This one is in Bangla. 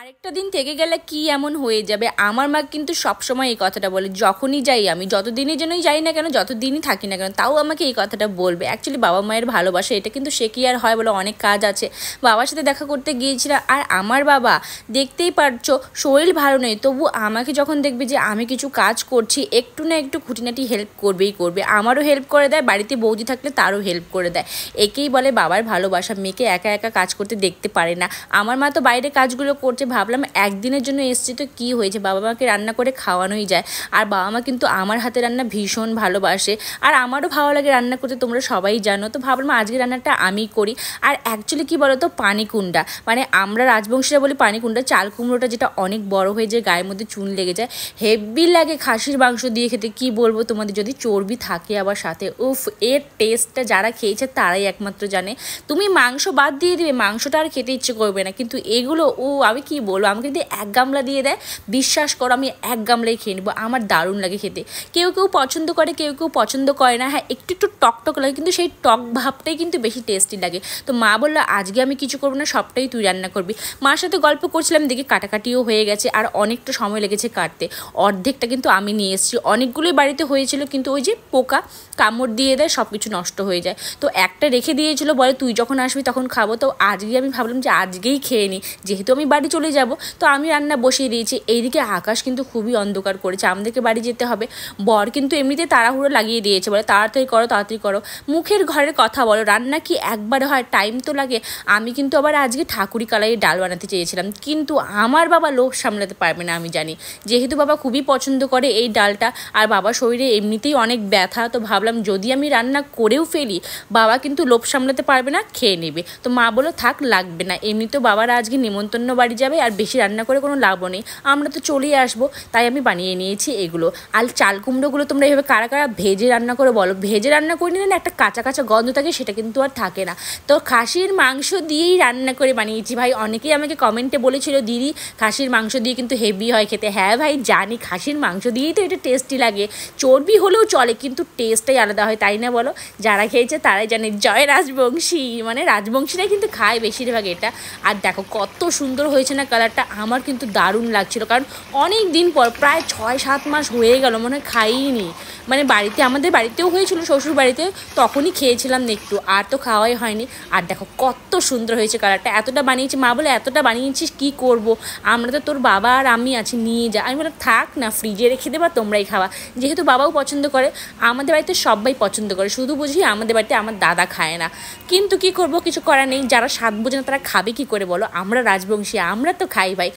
আরেকটা দিন থেকে গেলে কি এমন হয়ে যাবে। আমার মা কিন্তু সবসময় এই কথাটা বলে, যখনই যাই আমি, যতদিনের জন্যই যাই না কেন, যতদিনই থাকি না কেন, তাও আমাকে এই কথাটা বলবে। অ্যাকচুয়ালি বাবা মায়ের ভালোবাসা এটা কিন্তু সে কি আর হয় বলে, অনেক কাজ আছে। বাবার সাথে দেখা করতে গিয়েছিলাম, আর আমার বাবা দেখতেই পারছো শরীর ভালো নেই, তবু আমাকে যখন দেখবে যে আমি কিছু কাজ করছি, একটু না একটু খুঁটিনাটি হেল্প করবেই করবে। আমারও হেল্প করে দেয়, বাড়িতে বৌদি থাকলে তারও হেল্প করে দেয়। একেই বলে বাবার ভালোবাসা। মেয়েকে একা একা কাজ করতে দেখতে পারে না। আমার মা তো বাইরে কাজগুলো করছে, ভাবলাম একদিনের জন্য এসছি তো কি হয়েছে, বাবা মাকে রান্না করে খাওয়ানোই যায়। আর বাবা মা কিন্তু আমার হাতে রান্না ভীষণ ভালোবাসে, আর আমারও ভালো লাগে রান্না করতে, তোমরা সবাই জানো। তো ভাবলাম আজকে রান্নাটা আমি করি। আর অ্যাকচুয়ালি কী বলো তো, পানিকুন্ডা, মানে আমরা রাজবংশীরা বলি পানিকুন্ডা, চাল কুমড়োটা যেটা অনেক বড় হয়ে যায়, গায়ের মধ্যে চুন লেগে যায়, হেভি লাগে খাসির মাংস দিয়ে খেতে। কি বলবো তোমাদের, যদি চর্বি থাকে আবার সাথে, উফ, এর টেস্টটা যারা খেয়েছে তারাই একমাত্র জানে। তুমি মাংস বাদ দিয়ে দিবে, মাংসটা আর খেতে ইচ্ছে করবে না, কিন্তু এগুলো আমি কি বলবো, আমাকে যদি এক গামলা দিয়ে দেয়, বিশ্বাস করো আমি এক গামলাই খেয়ে নেবো। আমার দারুণ লাগে খেতে। কেউ কেউ পছন্দ করে, কেউ কেউ পছন্দ করে না। হ্যাঁ, একটু একটু টক টক লাগে, কিন্তু সেই টক ভাবটাই কিন্তু বেশি টেস্টি লাগে। তো মা বললো আজকে আমি কিছু করবো না, সবটাই তুই রান্না করবি। মার সাথে গল্প করছিলাম, দেখি কাটাকাটিও হয়ে গেছে, আর অনেকটা সময় লেগেছে কাটতে। অর্ধেকটা কিন্তু আমি নিয়ে এসেছি, অনেকগুলোই বাড়িতে হয়েছিল, কিন্তু ওই যে পোকা কামড় দিয়ে দেয়, সব কিছু নষ্ট হয়ে যায়। তো একটা রেখে দিয়েছিল, বলে তুই যখন আসবি তখন খাবো। তো আজকে আমি ভাবলাম যে আজকেই খেয়ে নিই, যেহেতু আমি বাড়ি চলে যাব। তো আমি রান্না বসিয়ে দিয়েছি। এইদিকে আকাশ কিন্তু খুবই অন্ধকার করেছে, আমাদেরকে বাড়ি যেতে হবে। বর কিন্তু এমনিতে তাড়াহুড়ো লাগিয়ে দিয়েছে, বলে তাড়াতাড়ি করো তাড়াতাড়ি করো, মুখের ঘরের কথা বলো, রান্না কি একবারে হয়, টাইম তো লাগে। আমি কিন্তু আবার আজকে ঠাকুরি কালাইয়ের ডাল বানাতে চেয়েছিলাম, কিন্তু আমার বাবা লোভ সামলাতে পারবে না আমি জানি, যেহেতু বাবা খুবই পছন্দ করে এই ডালটা, আর বাবার শরীরে এমনিতেই অনেক ব্যথা। তো ভাবলাম যদি আমি রান্না করেও ফেলি, বাবা কিন্তু লোভ সামলাতে পারবে না, খেয়ে নেবে। তো মা বলো থাক, লাগবে না, এমনিতেও বাবারা আজকে নিমন্ত্রণ বাড়ি যাবে, আর বেশি রান্না করে কোনো লাভও নেই, আমরা তো চলেই আসবো। তাই আমি বানিয়ে নিয়েছি এগুলো। আর চাল কুমড়োগুলো তোমরা এভাবে কারা কারা ভেজে রান্না করে বলো, ভেজে রান্না করে নিলে না একটা কাঁচা কাঁচা গন্ধ থাকে, সেটা কিন্তু আর থাকে না। তো খাসির মাংস দিয়েই রান্না করে বানিয়েছি ভাই। অনেকেই আমাকে কমেন্টে বলেছিল দিদি খাসির মাংস দিয়ে কিন্তু হেভি হয় খেতে। হ্যাঁ ভাই জানি, খাসির মাংস দিয়েই তো এটা টেস্টি লাগে। চর্বি হলেও চলে, কিন্তু টেস্টটাই আলাদা হয়, তাই না বলো? যারা খেয়েছে তারাই জানে। জয় রাজবংশী, মানে রাজবংশীরাই কিন্তু খায় বেশিরভাগ এটা। আর দেখো কত সুন্দর হয়েছে না কালারটা, আমার কিন্তু দারুণ লাগছিল, কারণ অনেক দিন পর, প্রায় 6-7 মাস হয়ে গেল মনে হয় খাইনি। মানে বাড়িতে, আমাদের বাড়িতেও হয়েছিল, শ্বশুর বাড়িতে, তখনই খেয়েছিলাম একটু, আর তো খাওয়াই হয়নি। আর দেখো কত সুন্দর হয়েছে কালারটা। এতটা বানিয়েছি, মা বলে এতটা বানিয়েছিস কি করব, আমরা তো তোর বাবা আর আমি আছি, নিয়ে যা। আমি বললাম থাক না, ফ্রিজে রেখে দেবা, তোমরাই খাওয়া। যেহেতু বাবাও পছন্দ করে, আমাদের বাড়িতে সবাই পছন্দ করে, শুধু বুঝি আমাদের বাড়িতে আমার দাদা খায় না। কিন্তু কি করব, কিছু করার নেই, যারা স্বাদ বোঝে না তারা খাবে কি করে বলো? আমরা রাজবংশী, আমরা তো খাই ভাই।